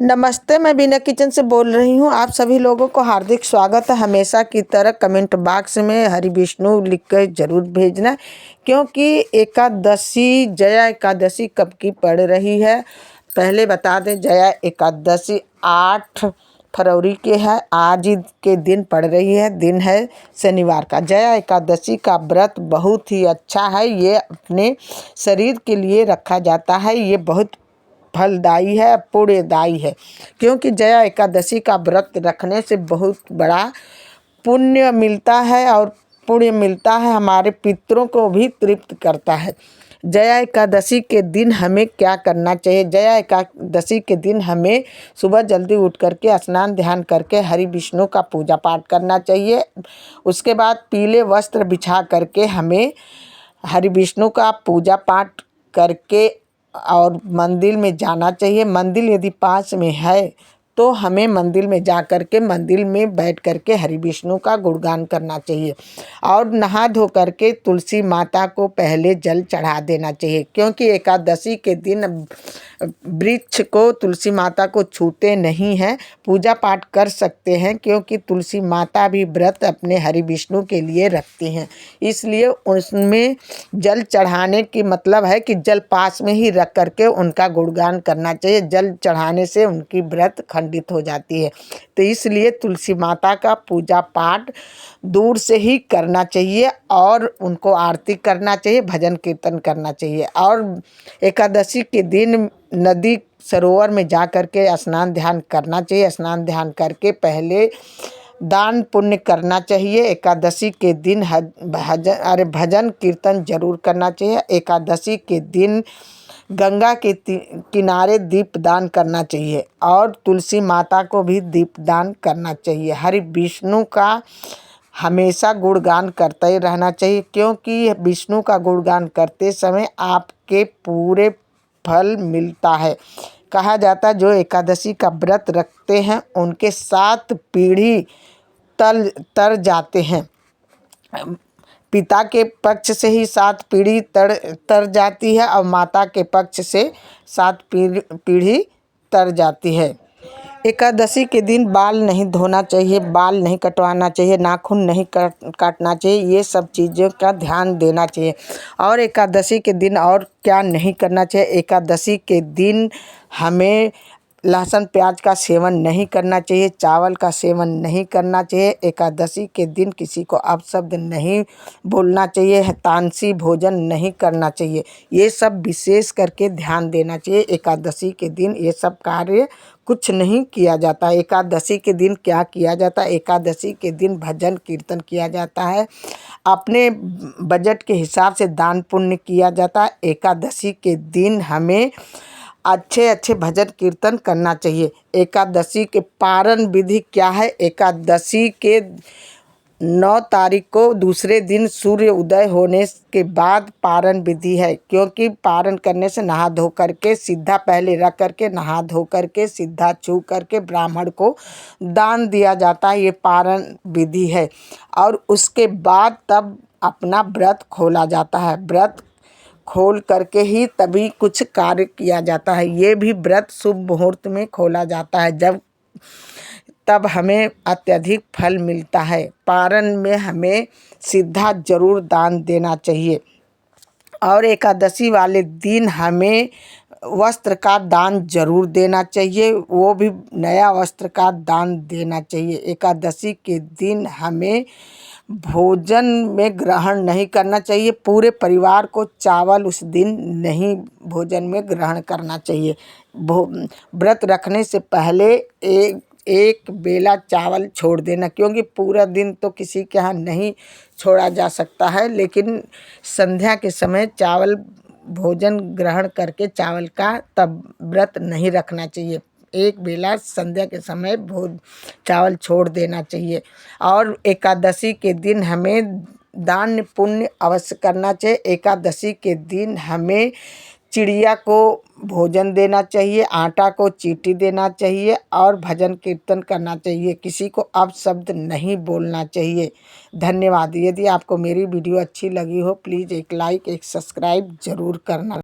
नमस्ते, मैं बीना किचन से बोल रही हूँ। आप सभी लोगों को हार्दिक स्वागत है। हमेशा की तरह कमेंट बॉक्स में हरि विष्णु लिख कर ज़रूर भेजना, क्योंकि एकादशी जया एकादशी कब की पड़ रही है। पहले बता दें, जया एकादशी 8 फरवरी के है। आज ही के दिन पड़ रही है। दिन है शनिवार का। जया एकादशी का व्रत बहुत ही अच्छा है। ये अपने शरीर के लिए रखा जाता है। ये बहुत फलदायी है, पुण्यदायी है, क्योंकि जया एकादशी का व्रत रखने से बहुत बड़ा पुण्य मिलता है और पुण्य मिलता है। हमारे पितरों को भी तृप्त करता है। जया एकादशी के दिन हमें क्या करना चाहिए? जया एकादशी के दिन हमें सुबह जल्दी उठ करके स्नान ध्यान करके हरि विष्णु का पूजा पाठ करना चाहिए। उसके बाद पीले वस्त्र बिछा करके हमें हरि विष्णु का पूजा पाठ करके और मंदिर में जाना चाहिए। मंदिर यदि पास में है तो हमें मंदिर में जा कर के मंदिर में बैठ कर के हरि विष्णु का गुणगान करना चाहिए और नहा धो करके तुलसी माता को पहले जल चढ़ा देना चाहिए, क्योंकि एकादशी के दिन वृक्ष को तुलसी माता को छूते नहीं हैं। पूजा पाठ कर सकते हैं, क्योंकि तुलसी माता भी व्रत अपने हरि विष्णु के लिए रखती हैं। इसलिए उसमें जल चढ़ाने की मतलब है कि जल पास में ही रख करके उनका गुणगान करना चाहिए। जल चढ़ाने से उनकी व्रत खंडित हो जाती है। तो इसलिए तुलसी माता का पूजा पाठ दूर से ही करना चाहिए और उनको आरती करना चाहिए, भजन कीर्तन करना चाहिए। और एकादशी के दिन नदी सरोवर में जा कर के स्नान ध्यान करना चाहिए। स्नान ध्यान करके पहले दान पुण्य करना चाहिए। एकादशी के दिन भजन कीर्तन जरूर करना चाहिए। एकादशी के दिन गंगा के किनारे दीपदान करना चाहिए और तुलसी माता को भी दीपदान करना चाहिए। हरि विष्णु का हमेशा गुणगान करते ही रहना चाहिए, क्योंकि विष्णु का गुणगान करते समय आपके पूरे फल मिलता है। कहा जाता है जो एकादशी का व्रत रखते हैं उनके 7 पीढ़ी तर जाते हैं। पिता के पक्ष से ही 7 पीढ़ी तर जाती है और माता के पक्ष से 7 पीढ़ी तर जाती है। एकादशी के दिन बाल नहीं धोना चाहिए, बाल नहीं कटवाना चाहिए, नाखून नहीं काटना चाहिए। ये सब चीज़ों का ध्यान देना चाहिए। और एकादशी के दिन और क्या नहीं करना चाहिए? एकादशी के दिन हमें लहसुन प्याज का सेवन नहीं करना चाहिए, चावल का सेवन नहीं करना चाहिए। एकादशी के दिन किसी को अपशब्द नहीं बोलना चाहिए, तामसी भोजन नहीं करना चाहिए। ये सब विशेष करके ध्यान देना चाहिए। एकादशी के दिन ये सब कार्य कुछ नहीं किया जाता। एकादशी के दिन क्या किया जाता है? एकादशी के दिन भजन कीर्तन किया जाता है। अपने बजट के हिसाब से दान पुण्य किया जाता है। एकादशी के दिन हमें अच्छे भजन कीर्तन करना चाहिए। एकादशी के पारण विधि क्या है? एकादशी के 9 तारीख को दूसरे दिन सूर्य उदय होने के बाद पारण विधि है, क्योंकि पारण करने से नहा धो करके सीधा पहले रख करके नहा धो करके सीधा छू करके ब्राह्मण को दान दिया जाता है। ये पारण विधि है और उसके बाद तब अपना व्रत खोला जाता है। व्रत खोल करके ही तभी कुछ कार्य किया जाता है। ये भी व्रत शुभ मुहूर्त में खोला जाता है, तब हमें अत्यधिक फल मिलता है। पारण में हमें सीधा जरूर दान देना चाहिए और एकादशी वाले दिन हमें वस्त्र का दान जरूर देना चाहिए, वो भी नया वस्त्र का दान देना चाहिए। एकादशी के दिन हमें भोजन में ग्रहण नहीं करना चाहिए। पूरे परिवार को चावल उस दिन नहीं भोजन में ग्रहण करना चाहिए। व्रत रखने से पहले एक बेला चावल छोड़ देना, क्योंकि पूरा दिन तो किसी के यहाँ नहीं छोड़ा जा सकता है, लेकिन संध्या के समय चावल भोजन ग्रहण करके चावल का तब व्रत नहीं रखना चाहिए। एक बेला संध्या के समय चावल छोड़ देना चाहिए। और एकादशी के दिन हमें दान पुण्य अवश्य करना चाहिए। एकादशी के दिन हमें चिड़िया को भोजन देना चाहिए, आटा को चींटी देना चाहिए और भजन कीर्तन करना चाहिए। किसी को अपशब्द नहीं बोलना चाहिए। धन्यवाद। यदि आपको मेरी वीडियो अच्छी लगी हो प्लीज़ एक लाइक एक सब्सक्राइब ज़रूर करना।